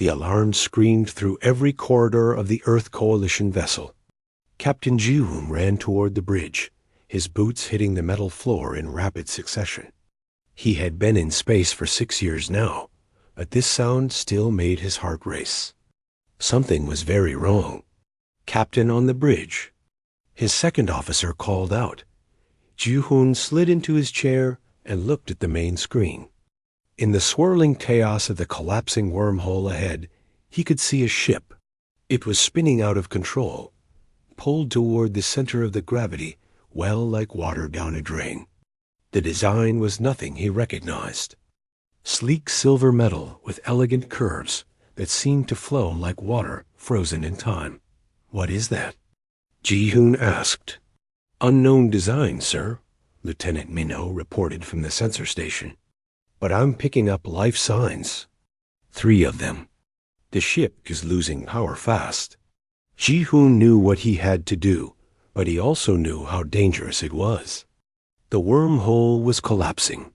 The alarm screamed through every corridor of the Earth Coalition vessel. Captain Ji-hoon ran toward the bridge, his boots hitting the metal floor in rapid succession. He had been in space for 6 years now, but this sound still made his heart race. Something was very wrong. Captain on the bridge. His second officer called out. Ji-hoon slid into his chair and looked at the main screen. In the swirling chaos of the collapsing wormhole ahead, he could see a ship. It was spinning out of control, pulled toward the center of the gravity, well like water down a drain. The design was nothing he recognized. Sleek silver metal with elegant curves that seemed to flow like water frozen in time. "What is that?" Ji-hoon asked. "Unknown design, sir," Lieutenant Minho reported from the sensor station. "But I'm picking up life signs. 3 of them. The ship is losing power fast." Ji-hoon knew what he had to do, but he also knew how dangerous it was. The wormhole was collapsing.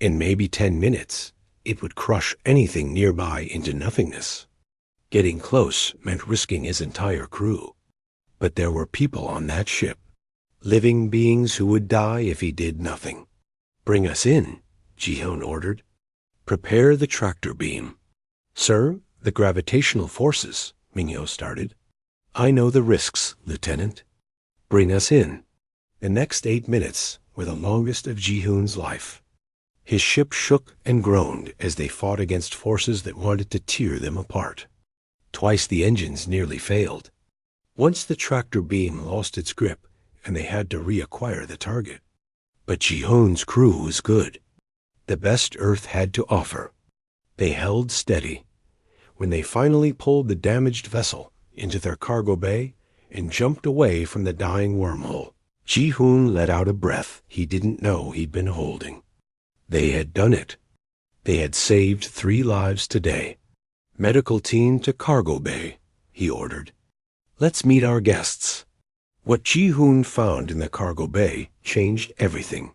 In maybe 10 minutes, it would crush anything nearby into nothingness. Getting close meant risking his entire crew. But there were people on that ship, living beings who would die if he did nothing. "Bring us in," Ji-hoon ordered. "Prepare the tractor beam." "Sir, the gravitational forces," Minho started. "I know the risks, Lieutenant." "Bring us in." The next 8 minutes were the longest of Ji-hoon's life. His ship shook and groaned as they fought against forces that wanted to tear them apart. Twice the engines nearly failed. Once the tractor beam lost its grip, and they had to reacquire the target. But Ji-hoon's crew was good. The best Earth had to offer. They held steady. When they finally pulled the damaged vessel into their cargo bay and jumped away from the dying wormhole, Ji-hoon let out a breath he didn't know he'd been holding. They had done it. They had saved 3 lives today. "Medical team to cargo bay," he ordered. "Let's meet our guests." What Ji-hoon found in the cargo bay changed everything.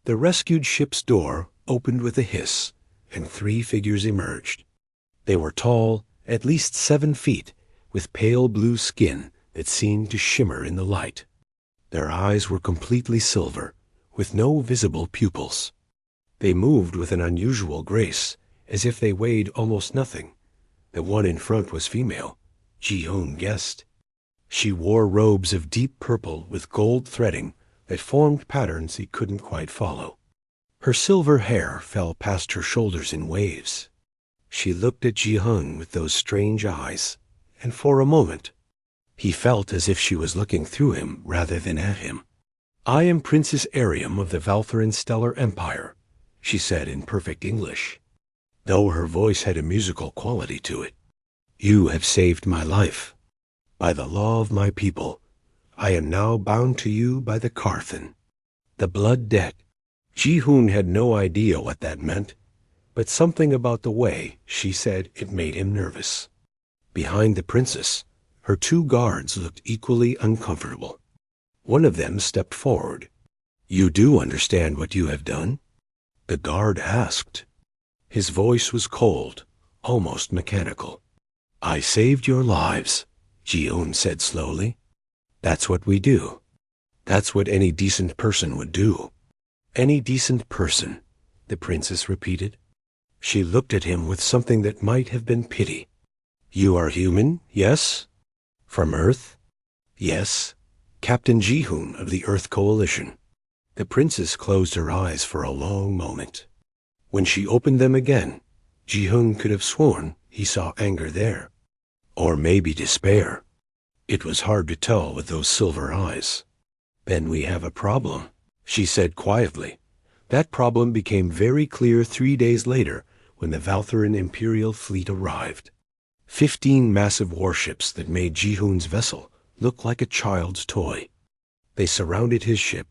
The rescued ship's door opened with a hiss, and 3 figures emerged. They were tall, at least 7 feet, with pale blue skin that seemed to shimmer in the light. Their eyes were completely silver, with no visible pupils. They moved with an unusual grace, as if they weighed almost nothing. The one in front was female, Ji-hoon guessed. She wore robes of deep purple with gold threading that formed patterns he couldn't quite follow. Her silver hair fell past her shoulders in waves. She looked at Ji-hoon with those strange eyes, and for a moment, he felt as if she was looking through him rather than at him. "I am Princess Arium of the Valtharan Stellar Empire," she said in perfect English, though her voice had a musical quality to it. "You have saved my life. By the law of my people, I am now bound to you by the Karthan, the blood debt." Ji-hoon had no idea what that meant, but something about the way she said it made him nervous. Behind the princess, her 2 guards looked equally uncomfortable. One of them stepped forward. "You do understand what you have done?" the guard asked. His voice was cold, almost mechanical. "I saved your lives," Ji-hoon said slowly. "That's what we do. That's what any decent person would do." "Any decent person," the princess repeated. She looked at him with something that might have been pity. "You are human, yes? From Earth?" "Yes. Captain Ji-hoon of the Earth Coalition." The princess closed her eyes for a long moment. When she opened them again, Ji-hoon could have sworn he saw anger there. Or maybe despair. It was hard to tell with those silver eyes. "Then we have a problem," she said quietly. That problem became very clear 3 days later when the Valtharan Imperial fleet arrived. 15 massive warships that made Ji-hoon's vessel look like a child's toy. They surrounded his ship,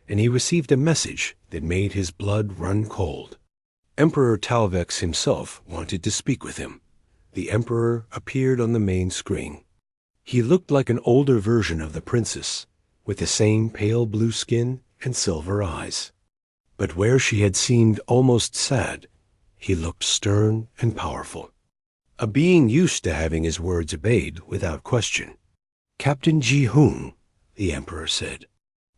and he received a message that made his blood run cold. Emperor Talvex himself wanted to speak with him. The Emperor appeared on the main screen. He looked like an older version of the princess, with the same pale blue skin and silver eyes. But where she had seemed almost sad, he looked stern and powerful. a being used to having his words obeyed without question. "Captain Ji-hoon," the Emperor said,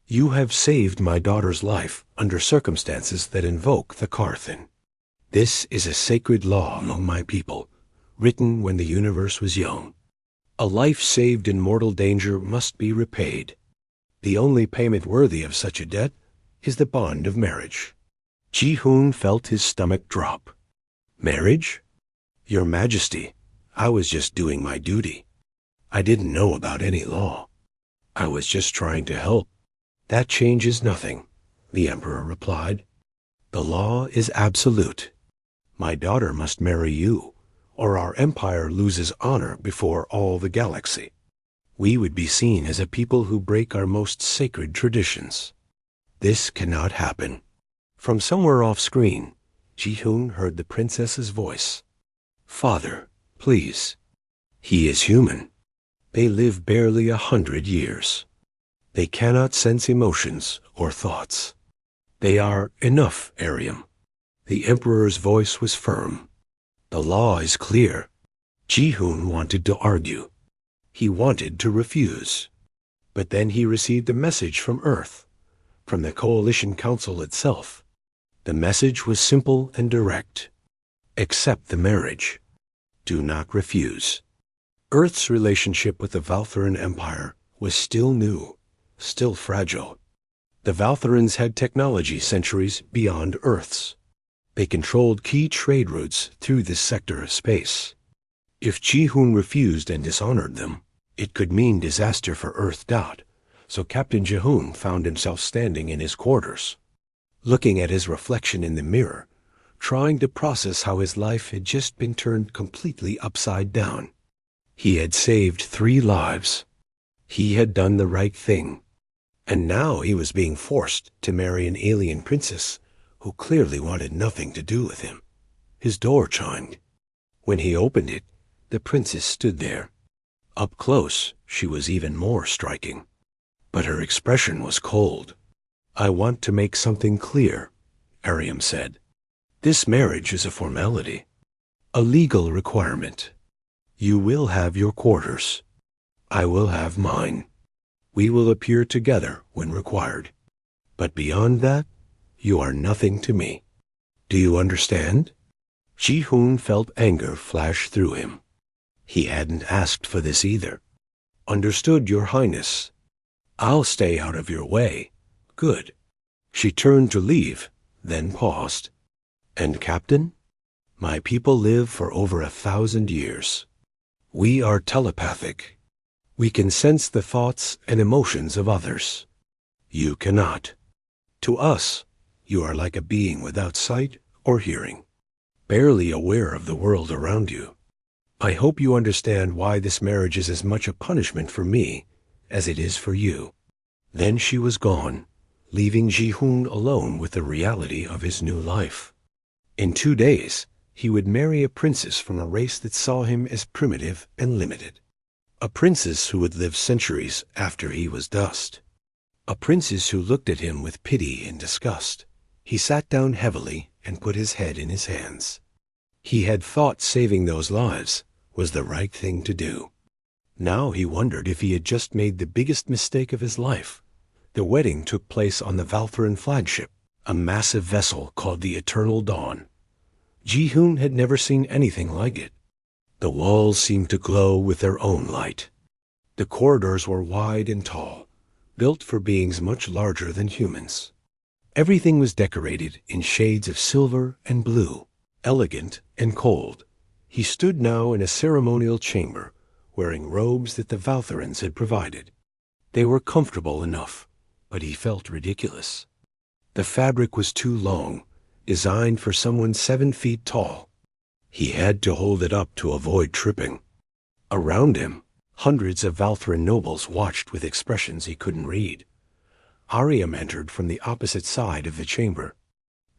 "you have saved my daughter's life under circumstances that invoke the Karthan. This is a sacred law among my people, written when the universe was young. A life saved in mortal danger must be repaid. The only payment worthy of such a debt is the bond of marriage." Ji-hoon felt his stomach drop. "Marriage? Your Majesty, I was just doing my duty. I didn't know about any law. I was just trying to help." "That changes nothing," the Emperor replied. "The law is absolute. My daughter must marry you, or our empire loses honor before all the galaxy. We would be seen as a people who break our most sacred traditions. This cannot happen." From somewhere off-screen, Ji-hoon heard the princess's voice. "Father, please. He is human. They live barely 100 years. They cannot sense emotions or thoughts. They are enough, Ariam." The Emperor's voice was firm. "The law is clear." Ji-hoon wanted to argue. He wanted to refuse. But then he received a message from Earth, from the Coalition Council itself. The message was simple and direct. Accept the marriage. Do not refuse. Earth's relationship with the Valthuran Empire was still new, still fragile. The Valthurans had technology centuries beyond Earth's. They controlled key trade routes through this sector of space. If Ji-hoon refused and dishonored them, it could mean disaster for Earth. So Captain Ji-hoon found himself standing in his quarters, looking at his reflection in the mirror, trying to process how his life had just been turned completely upside down. He had saved 3 lives. He had done the right thing. And now he was being forced to marry an alien princess who clearly wanted nothing to do with him. His door chimed. When he opened it, the princess stood there. Up close, she was even more striking. But her expression was cold. "I want to make something clear," Ariam said. "This marriage is a formality, a legal requirement. You will have your quarters. I will have mine. We will appear together when required. But beyond that, you are nothing to me. Do you understand?" Ji-hoon felt anger flash through him. He hadn't asked for this either. "Understood, Your Highness. I'll stay out of your way." "Good." She turned to leave, then paused. "And Captain? My people live for over 1,000 years. We are telepathic. We can sense the thoughts and emotions of others. You cannot. To us, you are like a being without sight or hearing, barely aware of the world around you. I hope you understand why this marriage is as much a punishment for me as it is for you." Then she was gone, leaving Ji-hoon alone with the reality of his new life. In 2 days, he would marry a princess from a race that saw him as primitive and limited. A princess who would live centuries after he was dust. A princess who looked at him with pity and disgust. He sat down heavily and put his head in his hands. He had thought saving those lives was the right thing to do. Now he wondered if he had just made the biggest mistake of his life. The wedding took place on the Valthuran flagship, a massive vessel called the Eternal Dawn. Ji-hoon had never seen anything like it. The walls seemed to glow with their own light. The corridors were wide and tall, built for beings much larger than humans. Everything was decorated in shades of silver and blue, elegant and cold. He stood now in a ceremonial chamber, wearing robes that the Valthurans had provided. They were comfortable enough, but he felt ridiculous. The fabric was too long, designed for someone 7 feet tall. He had to hold it up to avoid tripping. Around him, hundreds of Valthuran nobles watched with expressions he couldn't read. Ariam entered from the opposite side of the chamber.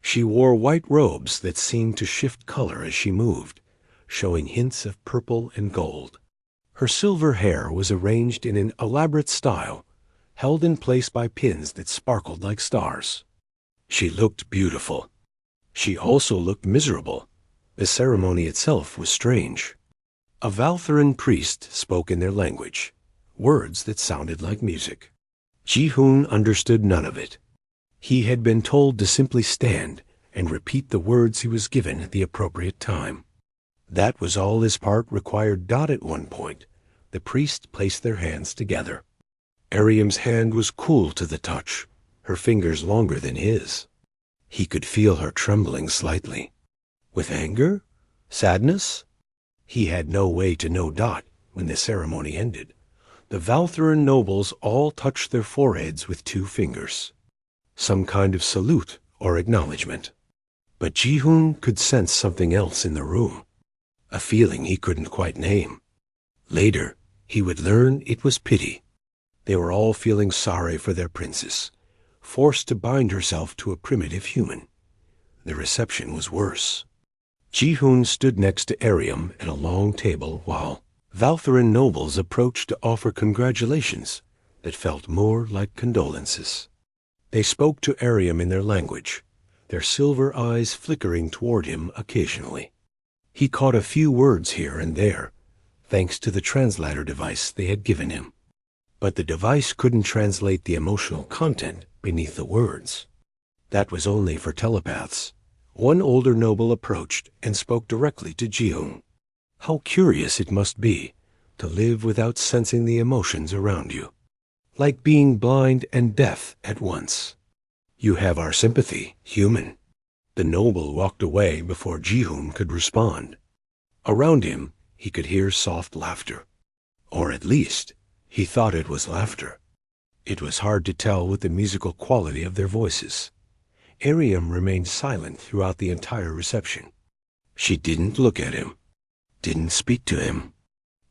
She wore white robes that seemed to shift color as she moved, showing hints of purple and gold. Her silver hair was arranged in an elaborate style, held in place by pins that sparkled like stars. She looked beautiful. She also looked miserable. The ceremony itself was strange. A Valtharan priest spoke in their language, words that sounded like music. Ji-hoon understood none of it. He had been told to simply stand and repeat the words he was given at the appropriate time. That was all his part required. At one point, the priest placed their hands together. Ariam's hand was cool to the touch, her fingers longer than his. He could feel her trembling slightly. With anger? Sadness? He had no way to know. When the ceremony ended, the Valtharan nobles all touched their foreheads with 2 fingers. Some kind of salute or acknowledgement. But Ji-hoon could sense something else in the room, a feeling he couldn't quite name. Later, he would learn it was pity. They were all feeling sorry for their princess, forced to bind herself to a primitive human. The reception was worse. Ji-hoon stood next to Ariam at a long table while Valtharan nobles approached to offer congratulations that felt more like condolences. They spoke to Ariam in their language, their silver eyes flickering toward him occasionally. He caught a few words here and there, thanks to the translator device they had given him. But the device couldn't translate the emotional content beneath the words. That was only for telepaths. One older noble approached and spoke directly to Ji-hoon. How curious it must be to live without sensing the emotions around you, like being blind and deaf at once. You have our sympathy, human. The noble walked away before Ji-hoon could respond. Around him, he could hear soft laughter. Or at least, he thought it was laughter. It was hard to tell with the musical quality of their voices. Ariam remained silent throughout the entire reception. She didn't look at him, didn't speak to him.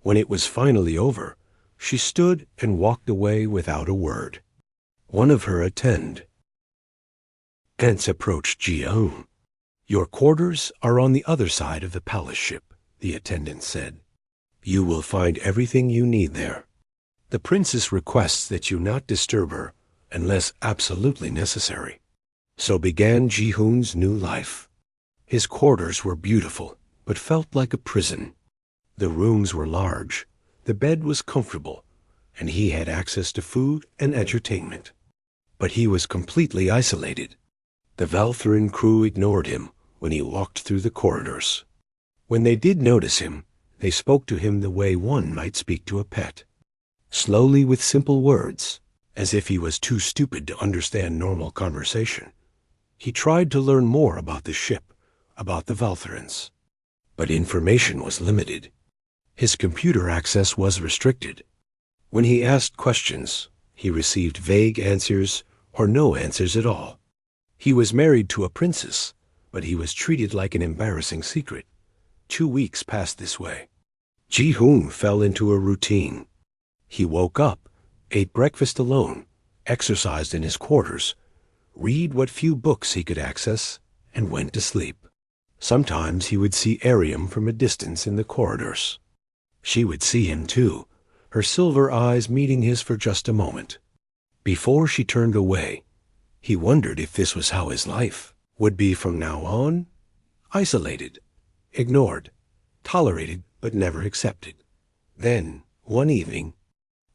When it was finally over, she stood and walked away without a word. One of her attendants approached Ji-hoon. "Your quarters are on the other side of the palace ship," the attendant said. "You will find everything you need there. The princess requests that you not disturb her unless absolutely necessary." So began Ji-hoon's new life. His quarters were beautiful, but felt like a prison. The rooms were large, the bed was comfortable, and he had access to food and entertainment. But he was completely isolated. The Valtharan crew ignored him when he walked through the corridors. When they did notice him, they spoke to him the way one might speak to a pet. Slowly, with simple words, as if he was too stupid to understand normal conversation. He tried to learn more about the ship, about the Valtharans. But information was limited. His computer access was restricted. When he asked questions, he received vague answers or no answers at all. He was married to a princess, but he was treated like an embarrassing secret. 2 weeks passed this way. Ji-hoon fell into a routine. He woke up, ate breakfast alone, exercised in his quarters, read what few books he could access, and went to sleep. Sometimes he would see Ariam from a distance in the corridors. She would see him too, her silver eyes meeting his for just a moment. Before she turned away, he wondered if this was how his life would be from now on. Isolated, ignored, tolerated but never accepted. Then, one evening,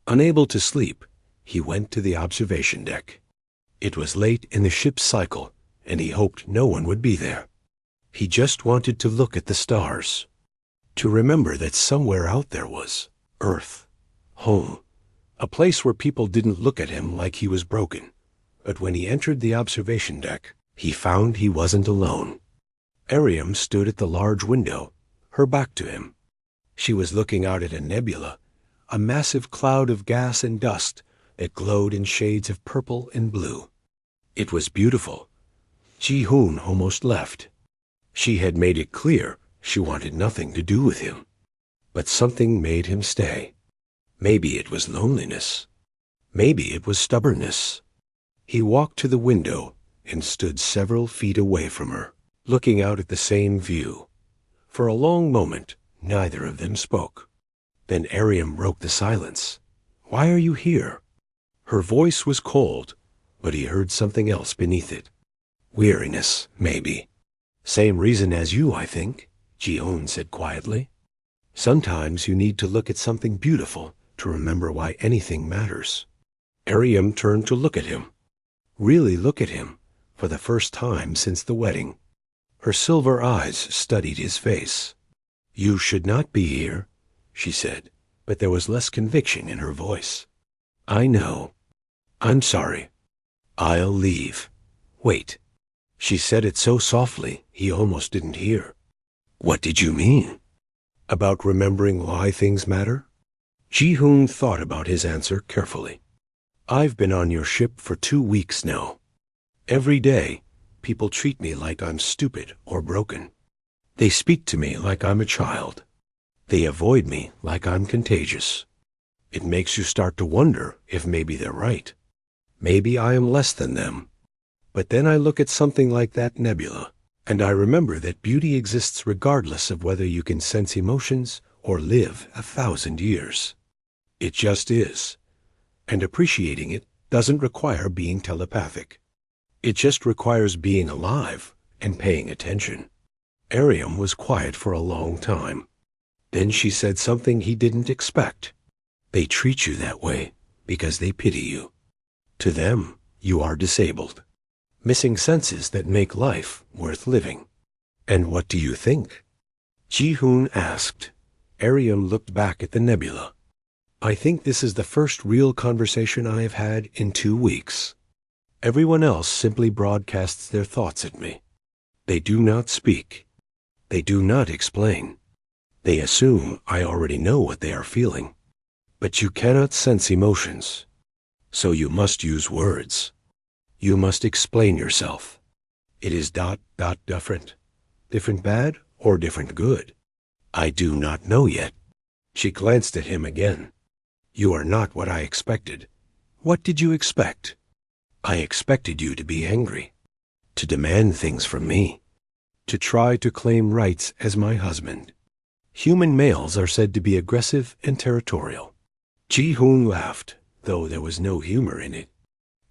unable to sleep, he went to the observation deck. It was late in the ship's cycle, and he hoped no one would be there. He just wanted to look at the stars, to remember that somewhere out there was Earth, home, a place where people didn't look at him like he was broken. But when he entered the observation deck, he found he wasn't alone. Ariam stood at the large window, her back to him. She was looking out at a nebula, a massive cloud of gas and dust that glowed in shades of purple and blue. It was beautiful. Ji-hoon almost left. She had made it clear she wanted nothing to do with him. But something made him stay. Maybe it was loneliness. Maybe it was stubbornness. He walked to the window and stood several feet away from her, looking out at the same view. For a long moment, neither of them spoke. Then Ariam broke the silence. "Why are you here?" Her voice was cold, but he heard something else beneath it. Weariness, maybe. "Same reason as you, I think," Ji-hoon said quietly. Sometimes you need to look at something beautiful to remember why anything matters. Ariam turned to look at him. Really look at him, for the first time since the wedding. Her silver eyes studied his face. "You should not be here," she said, but there was less conviction in her voice. "I know. I'm sorry. I'll leave. Wait." She said it so softly he almost didn't hear. "What did you mean?" "About remembering why things matter?" Ji-hoon thought about his answer carefully. "I've been on your ship for 2 weeks now. Every day, people treat me like I'm stupid or broken. They speak to me like I'm a child. They avoid me like I'm contagious. It makes you start to wonder if maybe they're right. Maybe I am less than them. But then I look at something like that nebula, and I remember that beauty exists regardless of whether you can sense emotions or live 1,000 years. It just is. And appreciating it doesn't require being telepathic. It just requires being alive and paying attention." Ariam was quiet for a long time. Then she said something he didn't expect. "They treat you that way because they pity you. To them, you are disabled, missing senses that make life worth living." "And what do you think?" Ji-hoon asked. Ariam looked back at the nebula. "I think this is the first real conversation I have had in 2 weeks. Everyone else simply broadcasts their thoughts at me. They do not speak. They do not explain. They assume I already know what they are feeling. But you cannot sense emotions. So you must use words. You must explain yourself. It is ... different. Different bad or different good? I do not know yet." She glanced at him again. "You are not what I expected. What did you expect?" "I expected you to be angry, to demand things from me, to try to claim rights as my husband. Human males are said to be aggressive and territorial." Ji-hoon laughed, though there was no humor in it.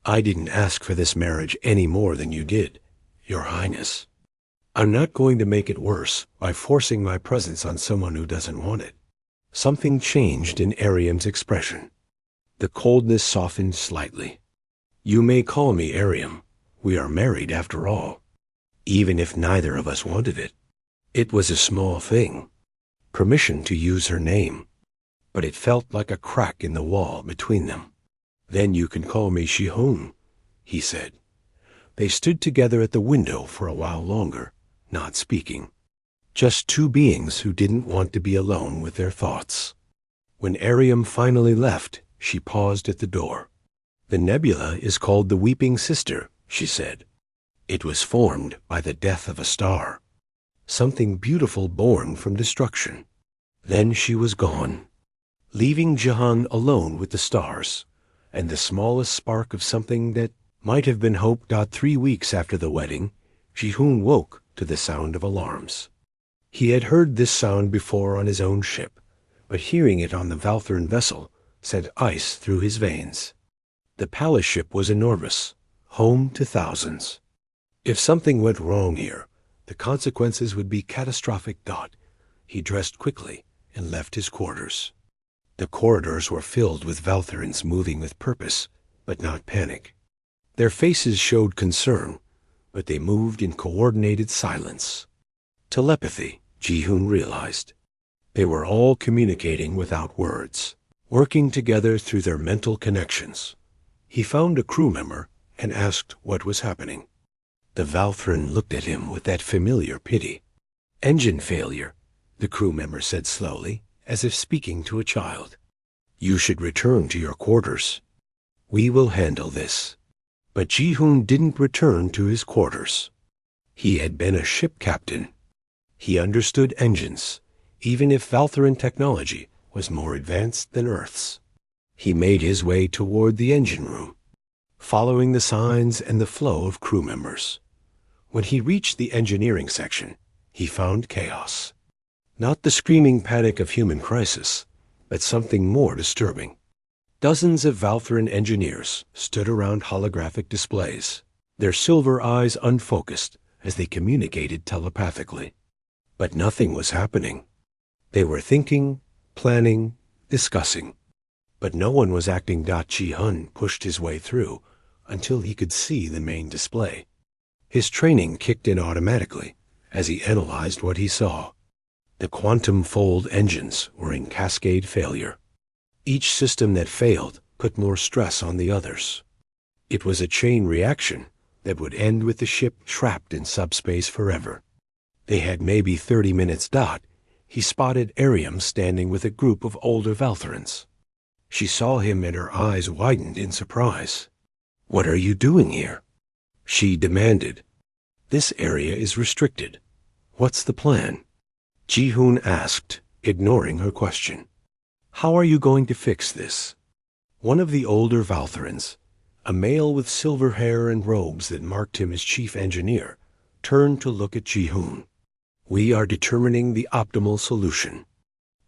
"I didn't ask for this marriage any more than you did, Your Highness. I'm not going to make it worse by forcing my presence on someone who doesn't want it." Something changed in Ariam's expression. The coldness softened slightly. "You may call me Ariam. We are married after all. Even if neither of us wanted it. It was a small thing. Permission to use her name. But it felt like a crack in the wall between them." "Then you can call me Ji-hoon," he said. They stood together at the window for a while longer, not speaking. Just two beings who didn't want to be alone with their thoughts. When Ariam finally left, she paused at the door. "The nebula is called the Weeping Sister," she said. "It was formed by the death of a star. Something beautiful born from destruction." Then she was gone, leaving Jahan alone with the stars, and the smallest spark of something that might have been hope. 3 weeks after the wedding, Ji-hoon woke to the sound of alarms. He had heard this sound before on his own ship, but hearing it on the Valthern vessel sent ice through his veins. The palace ship was enormous, home to thousands. If something went wrong here, the consequences would be catastrophic. He dressed quickly and left his quarters. The corridors were filled with Valtherans moving with purpose, but not panic. Their faces showed concern, but they moved in coordinated silence. Telepathy, Ji-hoon realized. They were all communicating without words, working together through their mental connections. He found a crew member and asked what was happening. The Valthran looked at him with that familiar pity. "Engine failure," the crew member said slowly, as if speaking to a child. "You should return to your quarters. We will handle this." But Ji-hoon didn't return to his quarters. He had been a ship captain. He understood engines, even if Valtharan technology was more advanced than Earth's. He made his way toward the engine room, following the signs and the flow of crew members. When he reached the engineering section, he found chaos. Not the screaming panic of human crisis, but something more disturbing. Dozens of Valtharan engineers stood around holographic displays, their silver eyes unfocused as they communicated telepathically. But nothing was happening. They were thinking, planning, discussing. But no one was acting. Ji-hun pushed his way through until he could see the main display. His training kicked in automatically as he analyzed what he saw. The quantum fold engines were in cascade failure. Each system that failed put more stress on the others. It was a chain reaction that would end with the ship trapped in subspace forever. They had maybe 30 minutes. He spotted Ariam standing with a group of older Valtherans. She saw him and her eyes widened in surprise. "What are you doing here?" she demanded. "This area is restricted. What's the plan?" Ji-hun asked, ignoring her question. "How are you going to fix this?" One of the older Valtherans, a male with silver hair and robes that marked him as chief engineer, turned to look at Ji-hun. "We are determining the optimal solution.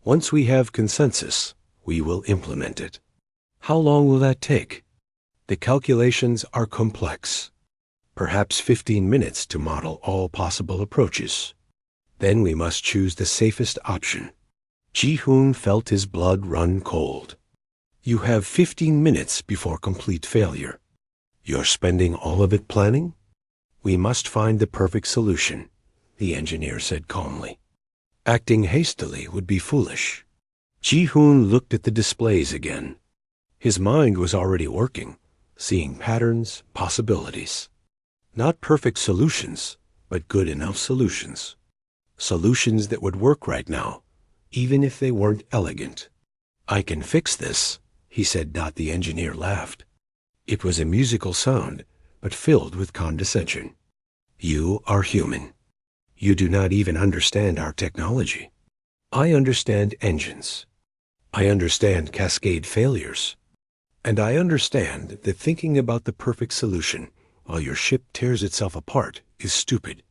Once we have consensus, we will implement it." "How long will that take?" "The calculations are complex. Perhaps 15 minutes to model all possible approaches. Then we must choose the safest option." Ji-hun felt his blood run cold. "You have 15 minutes before complete failure. You're spending all of it planning?" "We must find the perfect solution," the engineer said calmly. "Acting hastily would be foolish." Ji-hun looked at the displays again. His mind was already working, seeing patterns, possibilities. Not perfect solutions, but good enough solutions. Solutions that would work right now, even if they weren't elegant. "I can fix this," he said. The engineer laughed. It was a musical sound, but filled with condescension. "You are human. You do not even understand our technology. I understand engines. I understand cascade failures. And I understand that thinking about the perfect solution while your ship tears itself apart is stupid."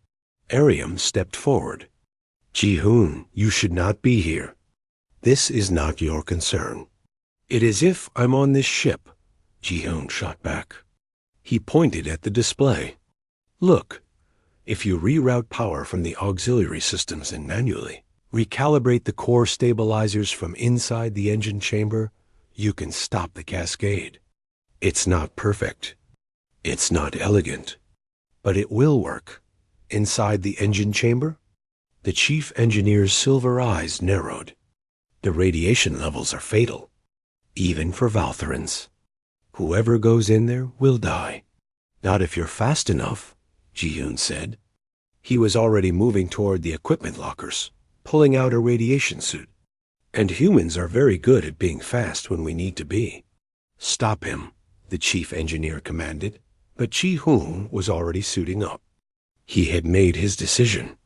Ariam stepped forward. "Ji-hun, you should not be here. This is not your concern." "It is if I'm on this ship," Ji-hun shot back. He pointed at the display. "Look, if you reroute power from the auxiliary systems and manually recalibrate the core stabilizers from inside the engine chamber, you can stop the cascade. It's not perfect. It's not elegant. But it will work. Inside the engine chamber?" The chief engineer's silver eyes narrowed. "The radiation levels are fatal, even for Valtherans. Whoever goes in there will die." "Not if you're fast enough," Ji-hun said. He was already moving toward the equipment lockers, pulling out a radiation suit. "And humans are very good at being fast when we need to be." "Stop him," the chief engineer commanded, but Ji-hun was already suiting up. He had made his decision.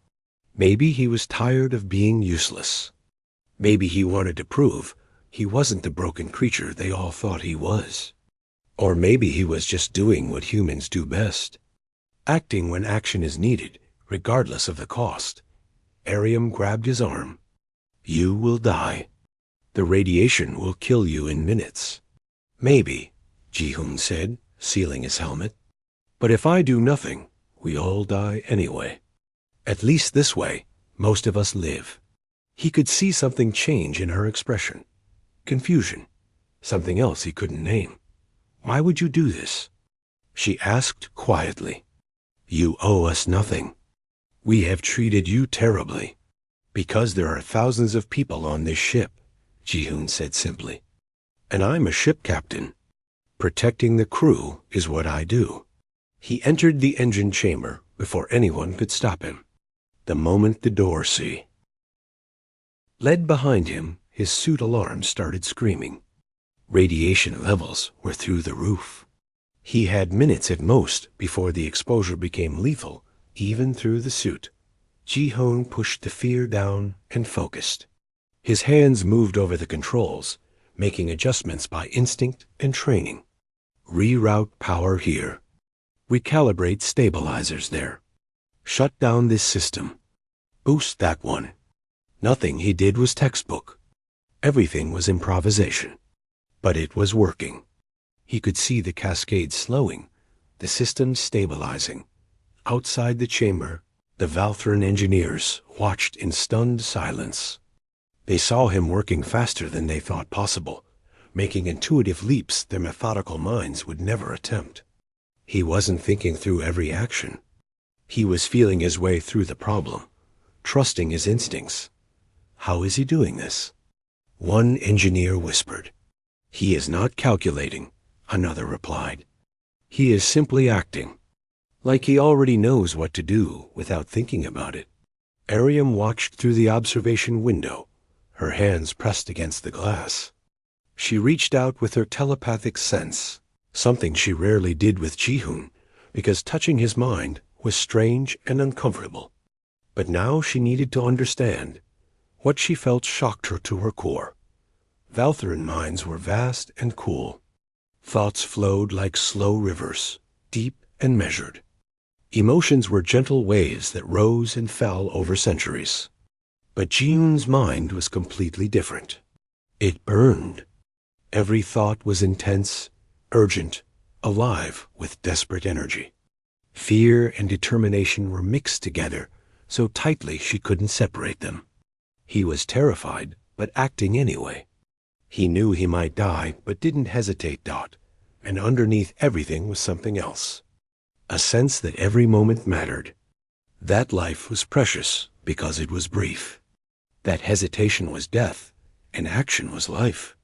Maybe he was tired of being useless. Maybe he wanted to prove he wasn't the broken creature they all thought he was. Or maybe he was just doing what humans do best. Acting when action is needed, regardless of the cost. Ariam grabbed his arm. "You will die. The radiation will kill you in minutes." "Maybe," Ji-hun said, sealing his helmet. "But if I do nothing, we all die anyway. At least this way, most of us live." He could see something change in her expression. Confusion. Something else he couldn't name. "Why would you do this?" She asked quietly. "You owe us nothing. We have treated you terribly." "Because there are thousands of people on this ship," Ji-hun said simply. "And I'm a ship captain. Protecting the crew is what I do." He entered the engine chamber before anyone could stop him. The moment the door led behind him, his suit alarm started screaming. Radiation levels were through the roof. He had minutes at most before the exposure became lethal, even through the suit. Ji-hun pushed the fear down and focused. His hands moved over the controls, making adjustments by instinct and training. Reroute power here. Recalibrate stabilizers there. Shut down this system. Boost that one. Nothing he did was textbook. Everything was improvisation. But it was working. He could see the cascade slowing, the system stabilizing. Outside the chamber, the Valtheran engineers watched in stunned silence. They saw him working faster than they thought possible, making intuitive leaps their methodical minds would never attempt. He wasn't thinking through every action. He was feeling his way through the problem, trusting his instincts. How is he doing this? One engineer whispered. He is not calculating, another replied. He is simply acting, like he already knows what to do without thinking about it. Ariam watched through the observation window, her hands pressed against the glass. She reached out with her telepathic sense, something she rarely did with Ji-hoon, because touching his mind was strange and uncomfortable. But now she needed to understand. What she felt shocked her to her core. Valtheran minds were vast and cool. Thoughts flowed like slow rivers, deep and measured. Emotions were gentle waves that rose and fell over centuries. But Ji-hoon's mind was completely different. It burned. Every thought was intense, urgent, alive with desperate energy. Fear and determination were mixed together so tightly she couldn't separate them. He was terrified, but acting anyway. He knew he might die, but didn't hesitate. And underneath everything was something else. A sense that every moment mattered. That life was precious because it was brief. That hesitation was death, and action was life.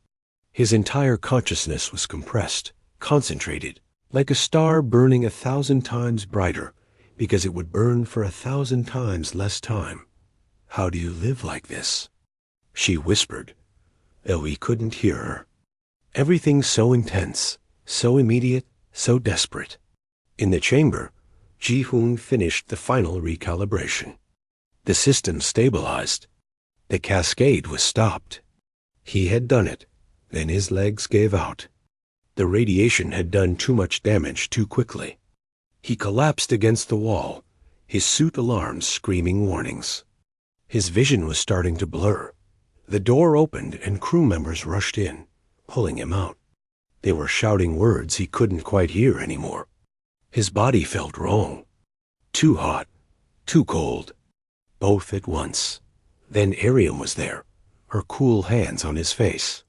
His entire consciousness was compressed, concentrated, like a star burning 1,000 times brighter, because it would burn for 1,000 times less time. How do you live like this? She whispered, though he couldn't hear her. Everything so intense, so immediate, so desperate. In the chamber, Ji-hoon finished the final recalibration. The system stabilized. The cascade was stopped. He had done it. Then his legs gave out. The radiation had done too much damage too quickly. He collapsed against the wall, his suit alarms screaming warnings. His vision was starting to blur. The door opened and crew members rushed in, pulling him out. They were shouting words he couldn't quite hear anymore. His body felt wrong. Too hot, too cold, both at once. Then Ariam was there, her cool hands on his face.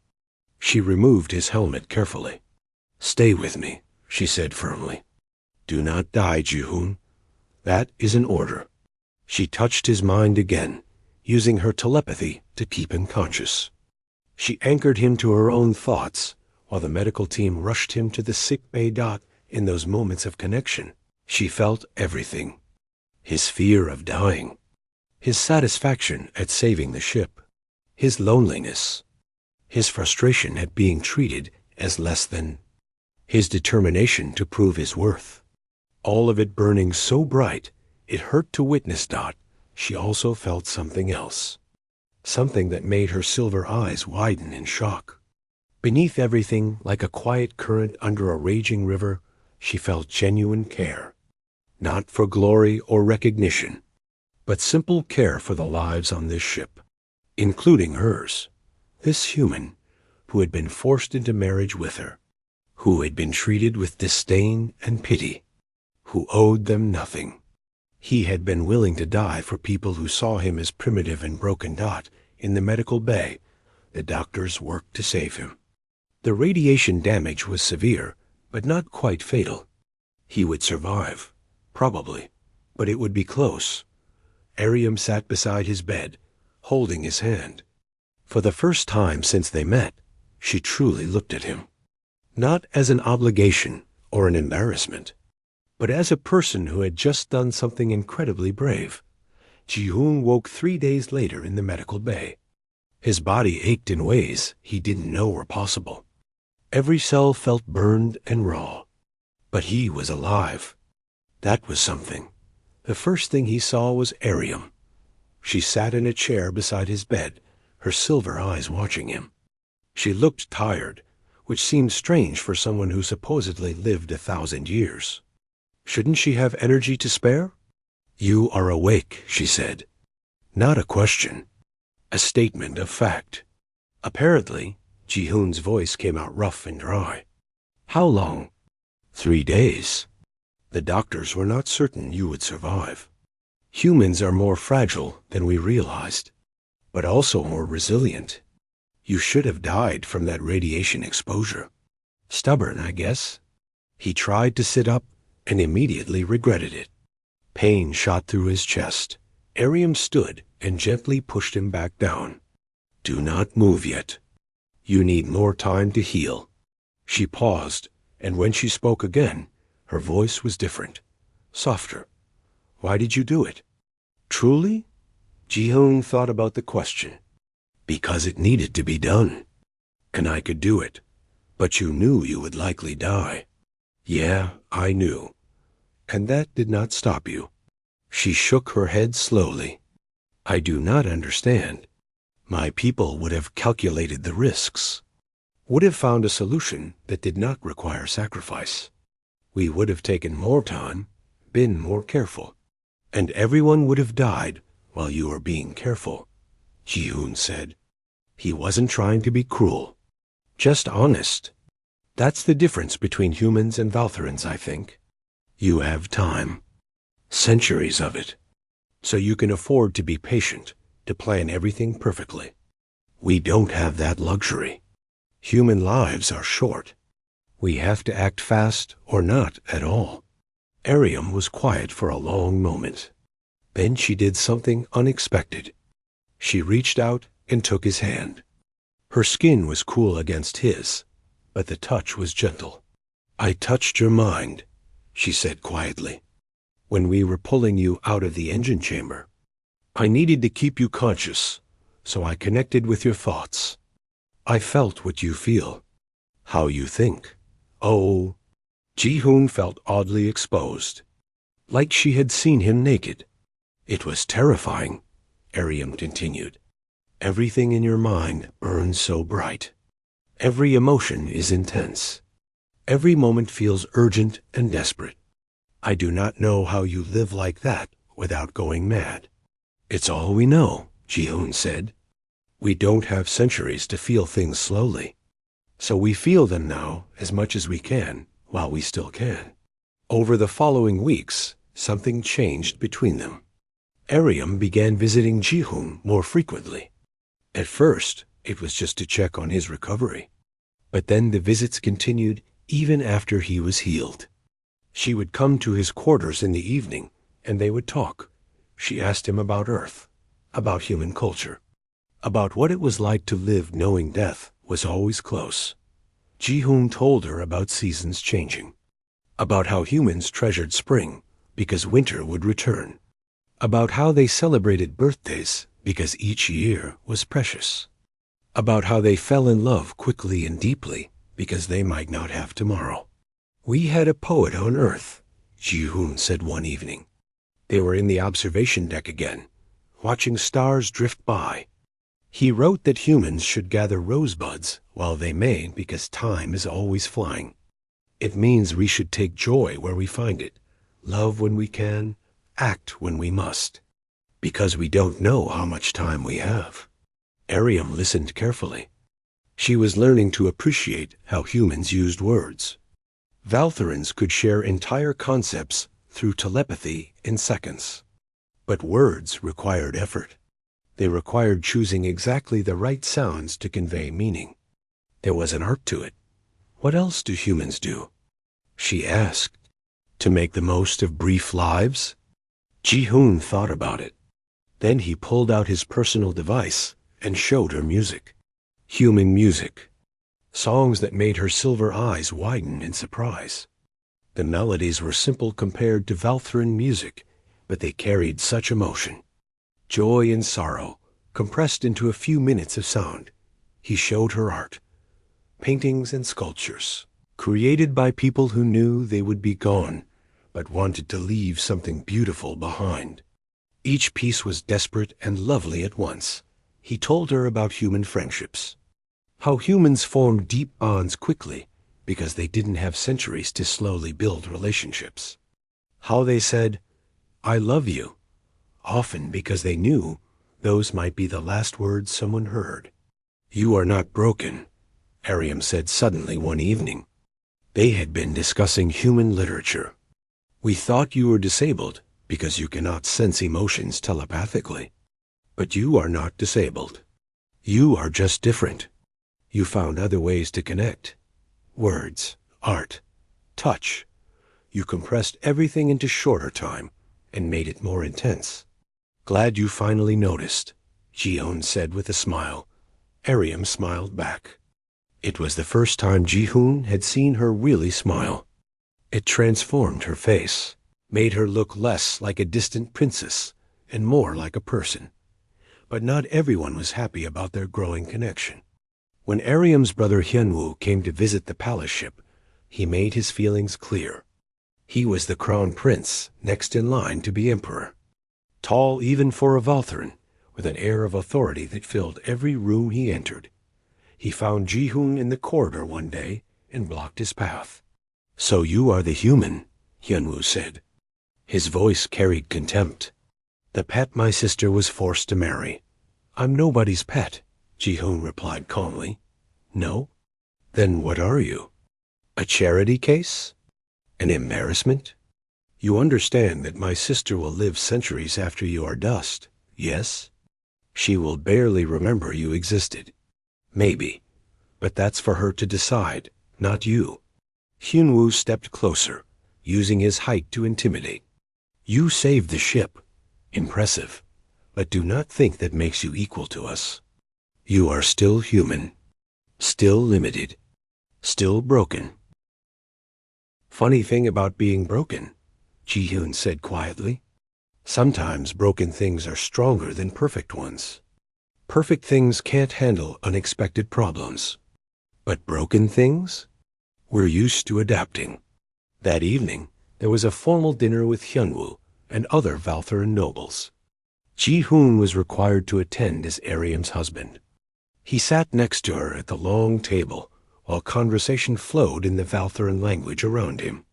She removed his helmet carefully. "Stay with me," she said firmly. "Do not die, Ji-hoon. That is an order." She touched his mind again, using her telepathy to keep him conscious. She anchored him to her own thoughts, while the medical team rushed him to the sick bay. In those moments of connection, she felt everything. His fear of dying, his satisfaction at saving the ship, his loneliness, his frustration at being treated as less than, his determination to prove his worth. All of it burning so bright, it hurt to witness. She also felt something else. Something that made her silver eyes widen in shock. Beneath everything, like a quiet current under a raging river, she felt genuine care. Not for glory or recognition, but simple care for the lives on this ship, including hers. This human, who had been forced into marriage with her, who had been treated with disdain and pity, who owed them nothing. He had been willing to die for people who saw him as primitive and broken. In the medical bay, the doctors worked to save him. The radiation damage was severe, but not quite fatal. He would survive, probably, but it would be close. Ariam sat beside his bed, holding his hand. For the first time since they met, she truly looked at him. Not as an obligation or an embarrassment, but as a person who had just done something incredibly brave. Ji-hoon woke 3 days later in the medical bay. His body ached in ways he didn't know were possible. Every cell felt burned and raw. But he was alive. That was something. The first thing he saw was Ariam. She sat in a chair beside his bed, her silver eyes watching him. She looked tired, which seemed strange for someone who supposedly lived 1,000 years. Shouldn't she have energy to spare? "You are awake," she said. Not a question. A statement of fact. Apparently, Ji-hoon's voice came out rough and dry. "How long?" 3 days. The doctors were not certain you would survive. Humans are more fragile than we realized. but also more resilient. You should have died from that radiation exposure. Stubborn, I guess. He tried to sit up and immediately regretted it. Pain shot through his chest. Ariam stood and gently pushed him back down. Do not move yet. You need more time to heal. She paused, and when she spoke again, her voice was different, softer. Why did you do it? Truly? Ji-hoon thought about the question. Because it needed to be done. And I could do it. But you knew you would likely die. Yeah, I knew. And that did not stop you. She shook her head slowly. I do not understand. My people would have calculated the risks, would have found a solution that did not require sacrifice. We would have taken more time, been more careful, and everyone would have died while you were being careful, Ji-hoon said. He wasn't trying to be cruel, just honest. That's the difference between humans and Valthorans, I think. You have time, centuries of it, so you can afford to be patient, to plan everything perfectly. We don't have that luxury. Human lives are short. We have to act fast or not at all. Ariam was quiet for a long moment. Then she did something unexpected. She reached out and took his hand. Her skin was cool against his, but the touch was gentle. I touched your mind, she said quietly, when we were pulling you out of the engine chamber. I needed to keep you conscious, so I connected with your thoughts. I felt what you feel, how you think. Oh, Ji-hoon felt oddly exposed, like she had seen him naked. It was terrifying, Ariam continued. Everything in your mind burns so bright. Every emotion is intense. Every moment feels urgent and desperate. I do not know how you live like that without going mad. It's all we know, Ji-hoon said. We don't have centuries to feel things slowly. So we feel them now as much as we can, while we still can. Over the following weeks, something changed between them. Ariam began visiting Ji-hoon more frequently. At first, it was just to check on his recovery. But then the visits continued even after he was healed. She would come to his quarters in the evening, and they would talk. She asked him about Earth, about human culture, about what it was like to live knowing death was always close. Ji-hoon told her about seasons changing, about how humans treasured spring because winter would return, about how they celebrated birthdays because each year was precious, about how they fell in love quickly and deeply because they might not have tomorrow. We had a poet on Earth, Ji-hoon said one evening. They were in the observation deck again, watching stars drift by. He wrote that humans should gather rosebuds while they may because time is always flying. It means we should take joy where we find it, love when we can, act when we must, because we don't know how much time we have. Ariam listened carefully. She was learning to appreciate how humans used words. Valthorans could share entire concepts through telepathy in seconds. But words required effort. They required choosing exactly the right sounds to convey meaning. There was an art to it. What else do humans do? She asked. To make the most of brief lives? Ji-hoon thought about it. Then he pulled out his personal device and showed her music. Human music. Songs that made her silver eyes widen in surprise. The melodies were simple compared to Valthoran music, but they carried such emotion. Joy and sorrow, compressed into a few minutes of sound. He showed her art. Paintings and sculptures, created by people who knew they would be gone, but wanted to leave something beautiful behind. Each piece was desperate and lovely at once. He told her about human friendships. How humans formed deep bonds quickly because they didn't have centuries to slowly build relationships. How they said, I love you, often because they knew those might be the last words someone heard. You are not broken, Ariam said suddenly one evening. They had been discussing human literature. We thought you were disabled because you cannot sense emotions telepathically. But you are not disabled. You are just different. You found other ways to connect. Words, art, touch. You compressed everything into shorter time and made it more intense. Glad you finally noticed, Ji-hoon said with a smile. Airiam smiled back. It was the first time Ji-hoon had seen her really smile. It transformed her face, made her look less like a distant princess and more like a person. But not everyone was happy about their growing connection. When Airiam's brother Hyunwoo came to visit the palace ship, he made his feelings clear. He was the crown prince, next in line to be emperor. Tall even for a Valtharan, with an air of authority that filled every room he entered. He found Ji-hoon in the corridor one day and blocked his path. "So you are the human," Hyunwoo said. His voice carried contempt. "The pet my sister was forced to marry." "I'm nobody's pet," Ji-hoon replied calmly. "No? Then what are you? A charity case? An embarrassment? You understand that my sister will live centuries after you are dust, yes? She will barely remember you existed. Maybe. But that's for her to decide, not you." Hyunwoo stepped closer, using his height to intimidate. "You saved the ship. Impressive. But do not think that makes you equal to us. You are still human. Still limited. Still broken." "Funny thing about being broken," Ji-hoon said quietly. "Sometimes broken things are stronger than perfect ones. Perfect things can't handle unexpected problems. But broken things? We're used to adapting." That evening, there was a formal dinner with Hyunwoo and other Valtharan nobles. Ji-hoon was required to attend as Airiam's husband. He sat next to her at the long table while conversation flowed in the Valtharan language around him.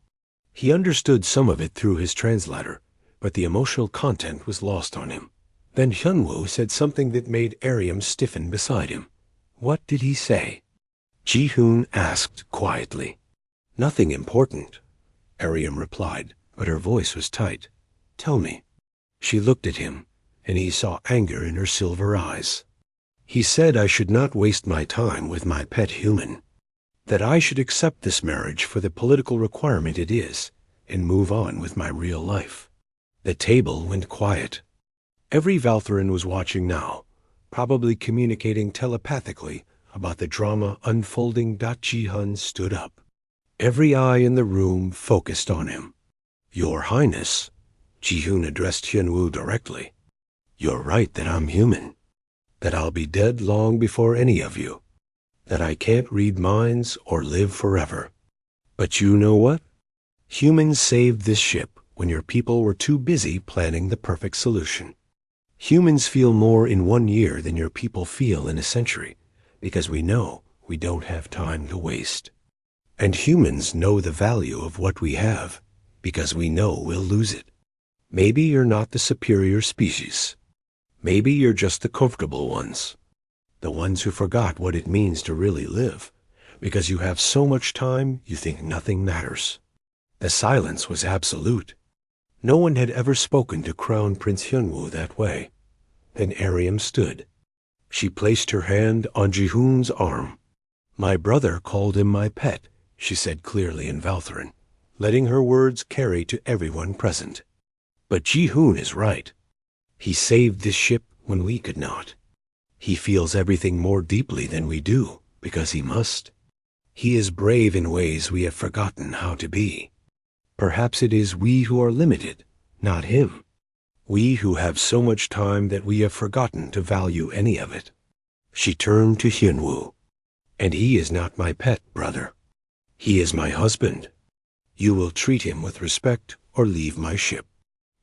He understood some of it through his translator, but the emotional content was lost on him. Then Hyunwoo said something that made Airiam stiffen beside him. "What did he say?" Ji-hoon asked quietly. "Nothing important," Airiam replied, but her voice was tight. "Tell me." She looked at him, and he saw anger in her silver eyes. "He said I should not waste my time with my pet human. That I should accept this marriage for the political requirement it is, and move on with my real life." The table went quiet. Every Valtharan was watching now, probably communicating telepathically about the drama unfolding. Ji-hoon stood up. Every eye in the room focused on him. "Your Highness," Ji-hoon addressed Hyunwoo directly. "You're right that I'm human. That I'll be dead long before any of you. That I can't read minds or live forever. But you know what? Humans saved this ship when your people were too busy planning the perfect solution. Humans feel more in 1 year than your people feel in a century, because we know we don't have time to waste. And humans know the value of what we have, because we know we'll lose it. Maybe you're not the superior species. Maybe you're just the comfortable ones. The ones who forgot what it means to really live, because you have so much time you think nothing matters." The silence was absolute. No one had ever spoken to Crown Prince Hyunwoo that way. Then Airiam stood. She placed her hand on Ji-hoon's arm. "My brother called him my pet," she said clearly in Valtharan, letting her words carry to everyone present. "But Ji-hoon is right. He saved this ship when we could not. He feels everything more deeply than we do, because he must. He is brave in ways we have forgotten how to be. Perhaps it is we who are limited, not him. We who have so much time that we have forgotten to value any of it." She turned to Hyunwoo. "And he is not my pet, brother. He is my husband. You will treat him with respect or leave my ship."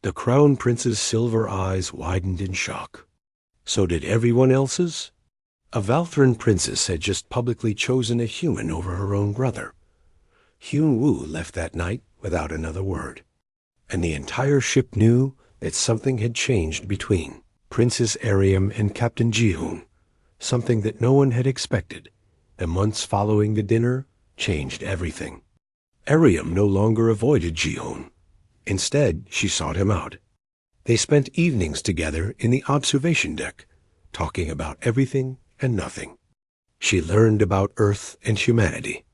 The Crown Prince's silver eyes widened in shock. So did everyone else's? A Valtharan princess had just publicly chosen a human over her own brother. Hyunwoo left that night without another word, and the entire ship knew that something had changed between Princess Airiam and Captain Ji-hoon, something that no one had expected. The months following the dinner changed everything. Airiam no longer avoided Ji-hoon. Instead, she sought him out. They spent evenings together in the observation deck, talking about everything and nothing. She learned about Earth and humanity.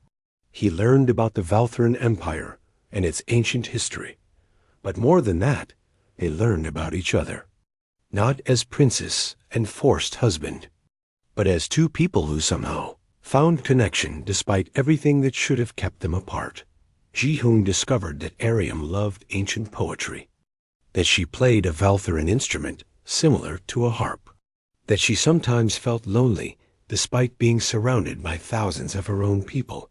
He learned about the Valthran Empire and its ancient history. But more than that, they learned about each other. Not as princess and forced husband, but as two people who somehow found connection despite everything that should have kept them apart. Ji-hoon discovered that Ariam loved ancient poetry, that she played a Valthran instrument similar to a harp, that she sometimes felt lonely despite being surrounded by thousands of her own people.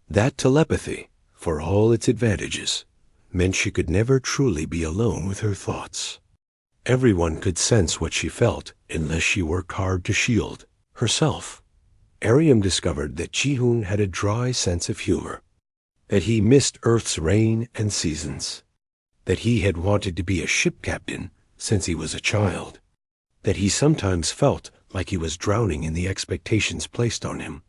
That telepathy, for all its advantages, meant she could never truly be alone with her thoughts. Everyone could sense what she felt unless she worked hard to shield herself. Ariam discovered that Ji-hoon had a dry sense of humor, that he missed Earth's rain and seasons, that he had wanted to be a ship captain since he was a child, that he sometimes felt like he was drowning in the expectations placed on him.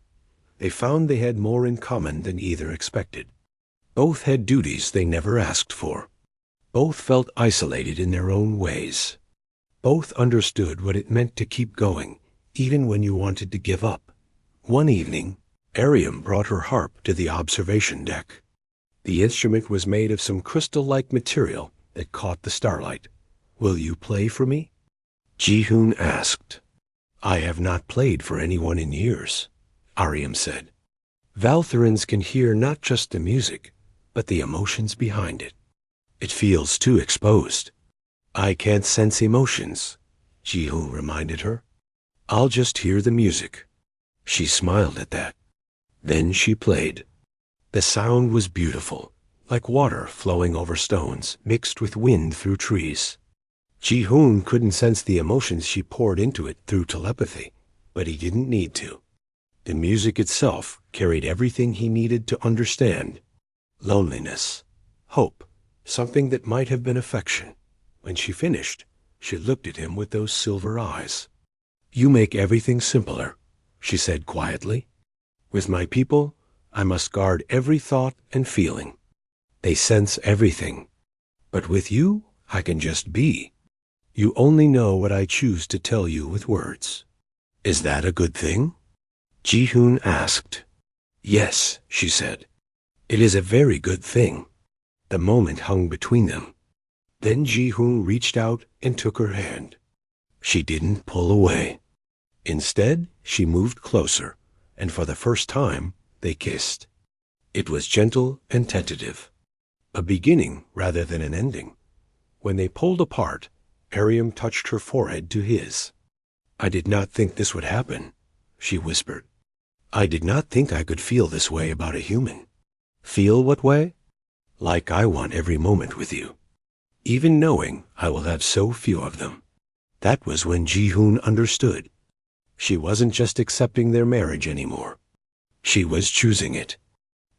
They found they had more in common than either expected. Both had duties they never asked for. Both felt isolated in their own ways. Both understood what it meant to keep going, even when you wanted to give up. One evening, Ariam brought her harp to the observation deck. The instrument was made of some crystal-like material that caught the starlight. "Will you play for me?" Ji-hoon asked. "I have not played for anyone in years," Ariam said. "Valtherans can hear not just the music, but the emotions behind it. It feels too exposed." "I can't sense emotions," Ji-hoon reminded her. "I'll just hear the music." She smiled at that. Then she played. The sound was beautiful, like water flowing over stones, mixed with wind through trees. Ji-hoon couldn't sense the emotions she poured into it through telepathy, but he didn't need to. The music itself carried everything he needed to understand. Loneliness, hope, something that might have been affection. When she finished, she looked at him with those silver eyes. "You make everything simpler," she said quietly. "With my people, I must guard every thought and feeling. They sense everything. But with you, I can just be. You only know what I choose to tell you with words." "Is that a good thing?" Ji-hoon asked. "Yes," she said. "It is a very good thing." The moment hung between them. Then Ji-hoon reached out and took her hand. She didn't pull away. Instead, she moved closer, and for the first time, they kissed. It was gentle and tentative, a beginning rather than an ending. When they pulled apart, Ariam touched her forehead to his. "I did not think this would happen," she whispered. "I did not think I could feel this way about a human." "Feel what way?" "Like I want every moment with you, even knowing I will have so few of them." That was when Ji-hoon understood. She wasn't just accepting their marriage anymore. She was choosing it.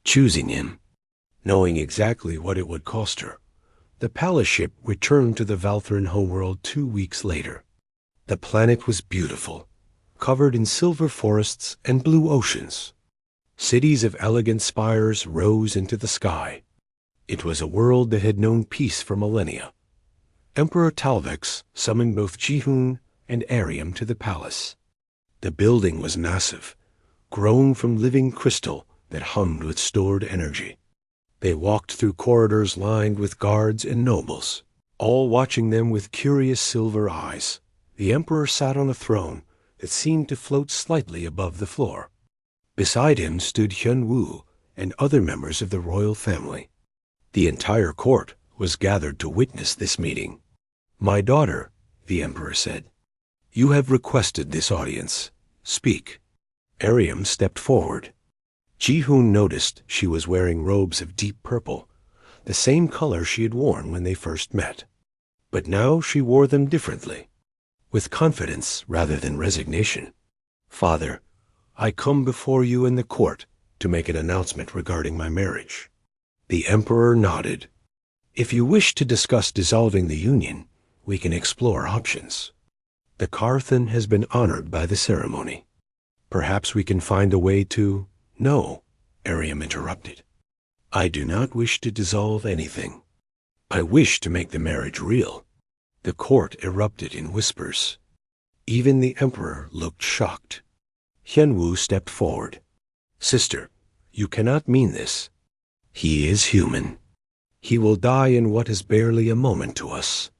Choosing him. Knowing exactly what it would cost her. The palace ship returned to the Valthran homeworld 2 weeks later. The planet was beautiful, covered in silver forests and blue oceans. Cities of elegant spires rose into the sky. It was a world that had known peace for millennia. Emperor Talvex summoned both Ji-hoon and Ariam to the palace. The building was massive, grown from living crystal that hummed with stored energy. They walked through corridors lined with guards and nobles, all watching them with curious silver eyes. The emperor sat on a throne that seemed to float slightly above the floor. Beside him stood Hyun-woo and other members of the royal family. The entire court was gathered to witness this meeting. "My daughter," the emperor said, "you have requested this audience. Speak." Ariam stepped forward. Ji-hoon noticed she was wearing robes of deep purple, the same color she had worn when they first met. But now she wore them differently, with confidence rather than resignation. "Father, I come before you in the court to make an announcement regarding my marriage." The emperor nodded. "If you wish to discuss dissolving the union, we can explore options. The Karthan has been honored by the ceremony. Perhaps we can find a way to—" "No," Ariam interrupted. "I do not wish to dissolve anything. I wish to make the marriage real. The court erupted in whispers. Even the emperor looked shocked. Hianwu stepped forward. "Sister, you cannot mean this. He is human. He will die in what is barely a moment to us.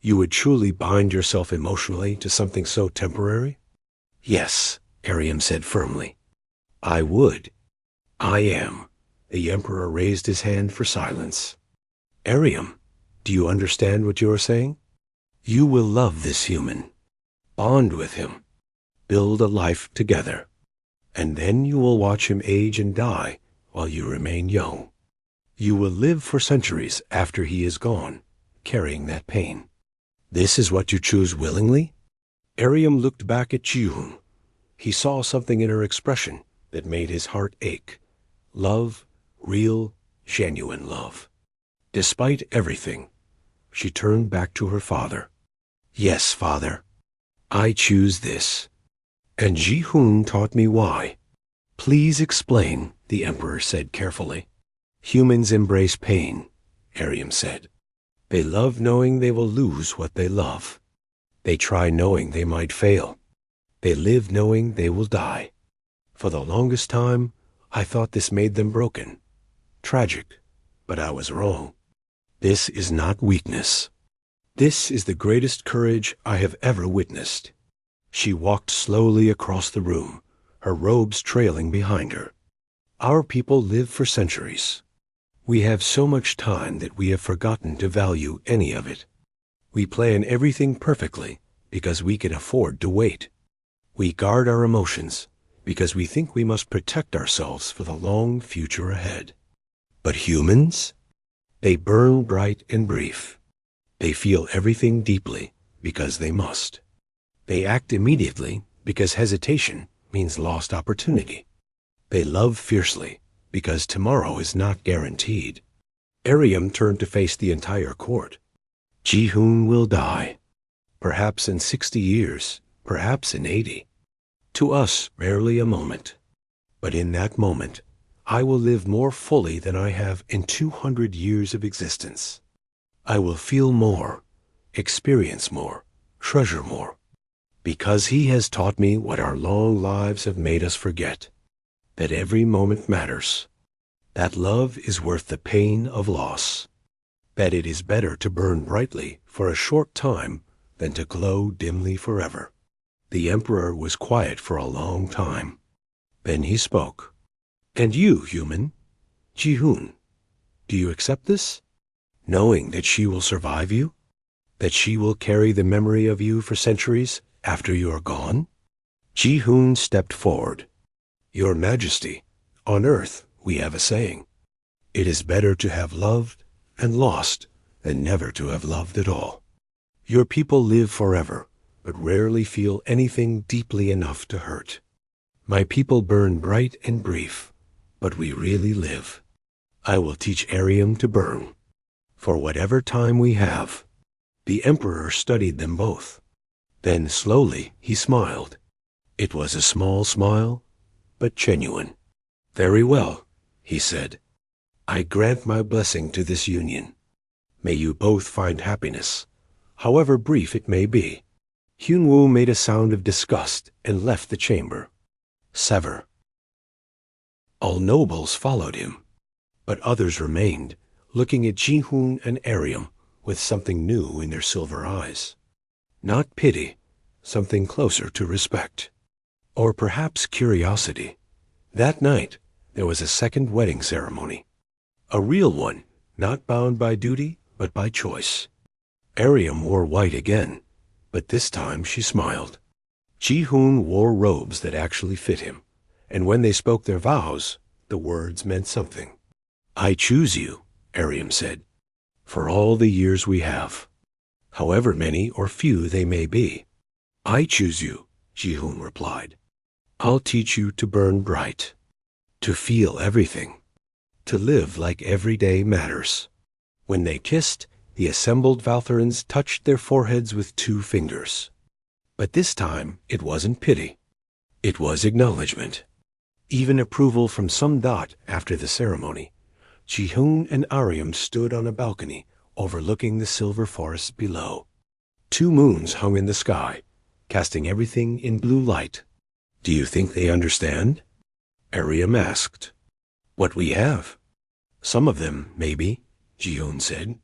You would truly bind yourself emotionally to something so temporary?" "Yes," Ariam said firmly. "I would. I am." The emperor raised his hand for silence. "Ariam, do you understand what you are saying? You will love this human. Bond with him. Build a life together. And then you will watch him age and die while you remain young. You will live for centuries after he is gone, carrying that pain. This is what you choose willingly?" Ariam looked back at Ji-hoon. He saw something in her expression that made his heart ache. Love, real, genuine love. Despite everything, she turned back to her father. "Yes, father. I choose this. And Ji-hoon taught me why." "Please explain," the emperor said carefully. "Humans embrace pain," Ariam said. "They love knowing they will lose what they love. They try knowing they might fail. They live knowing they will die. For the longest time, I thought this made them broken. Tragic, but I was wrong. This is not weakness. This is the greatest courage I have ever witnessed." She walked slowly across the room, her robes trailing behind her. "Our people live for centuries. We have so much time that we have forgotten to value any of it. We plan everything perfectly because we can afford to wait. We guard our emotions because we think we must protect ourselves for the long future ahead. But humans? They burn bright and brief. They feel everything deeply because they must. They act immediately because hesitation means lost opportunity. They love fiercely because tomorrow is not guaranteed." Ariam turned to face the entire court. "Ji-hoon will die. Perhaps in 60 years, perhaps in 80. To us, barely a moment. But in that moment, I will live more fully than I have in 200 years of existence. I will feel more, experience more, treasure more. Because he has taught me what our long lives have made us forget, that every moment matters, that love is worth the pain of loss, that it is better to burn brightly for a short time than to glow dimly forever." The emperor was quiet for a long time. Then he spoke. "And you, human, Ji-hoon, do you accept this? Knowing that she will survive you? That she will carry the memory of you for centuries after you are gone?" Ji-hoon stepped forward. "Your Majesty, on earth we have a saying. It is better to have loved and lost than never to have loved at all. Your people live forever, but rarely feel anything deeply enough to hurt. My people burn bright and brief, but we really live. I will teach Ariam to burn, for whatever time we have." The emperor studied them both. Then slowly he smiled. It was a small smile, but genuine. "Very well," he said. "I grant my blessing to this union. May you both find happiness, however brief it may be." Hyunwoo made a sound of disgust and left the chamber. Sever. All nobles followed him, but others remained, looking at Ji-hoon and Ariam with something new in their silver eyes. Not pity, something closer to respect. Or perhaps curiosity. That night, there was a second wedding ceremony. A real one, not bound by duty, but by choice. Ariam wore white again, but this time she smiled. Ji-hoon wore robes that actually fit him, and when they spoke their vows, the words meant something. "I choose you," Ariam said, "for all the years we have, however many or few they may be." "I choose you," Ji-hoon replied. "I'll teach you to burn bright, to feel everything, to live like every day matters." When they kissed, the assembled Valtherans touched their foreheads with 2 fingers. But this time it wasn't pity. It was acknowledgement. Even approval from some dot after the ceremony. Ji-hoon and Ariam stood on a balcony overlooking the silver forest below. 2 moons hung in the sky, casting everything in blue light. Do you think they understand? Ariam asked. What we have? Some of them, maybe, Ji-hoon said.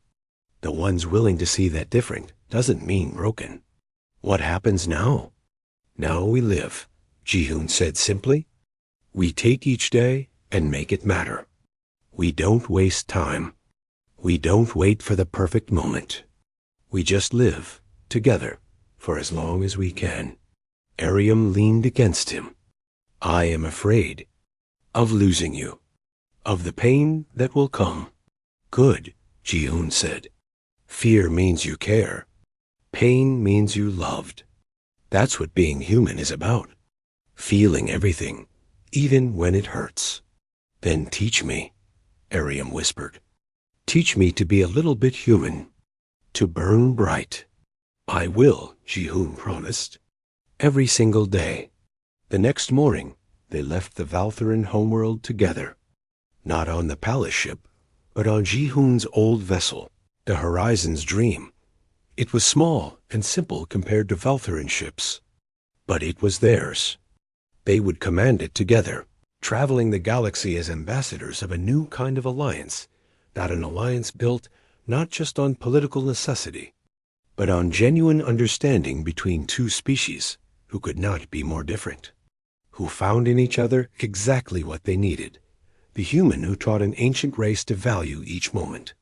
The ones willing to see that different doesn't mean broken. What happens now? Now we live, Ji-hoon said simply. We take each day and make it matter. We don't waste time. We don't wait for the perfect moment. We just live together for as long as we can. Ariam leaned against him. I am afraid of losing you, of the pain that will come. Good, Ji-hoon said. Fear means you care. Pain means you loved. That's what being human is about. Feeling everything, even when it hurts. Then teach me, Ariam whispered. Teach me to be a little bit human, to burn bright. I will, Ji-hoon promised. Every single day. The next morning, they left the Valthuran homeworld together. Not on the palace ship, but on Ji-hoon's old vessel, the Horizon's Dream. It was small and simple compared to Valthuran ships, but it was theirs. They would command it together, traveling the galaxy as ambassadors of a new kind of alliance, not an alliance built not just on political necessity, but on genuine understanding between 2 species who could not be more different, who found in each other exactly what they needed, the human who taught an ancient race to value each moment,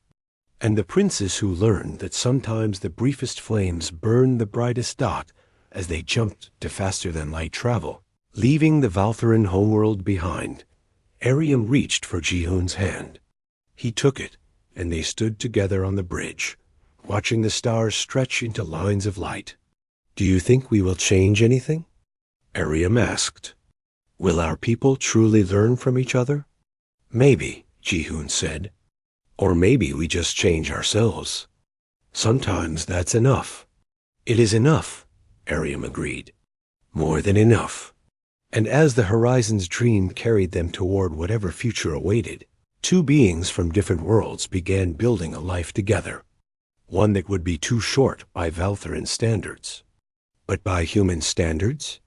and the princes who learned that sometimes the briefest flames burned the brightest dot as they jumped to faster-than-light travel. Leaving the Valthuran homeworld behind, Ariam reached for Ji-hoon's hand. He took it, and they stood together on the bridge, watching the stars stretch into lines of light. Do you think we will change anything? Ariam asked. Will our people truly learn from each other? Maybe, Ji-hoon said. Or maybe we just change ourselves. Sometimes that's enough. It is enough, Ariam agreed. More than enough. And as the Horizon's Dream carried them toward whatever future awaited, 2 beings from different worlds began building a life together. One that would be too short by Valthuran standards. But by human standards?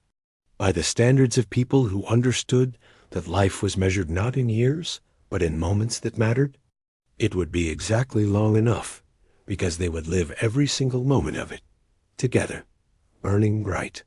By the standards of people who understood that life was measured not in years, but in moments that mattered? It would be exactly long enough, because they would live every single moment of it, together, burning bright.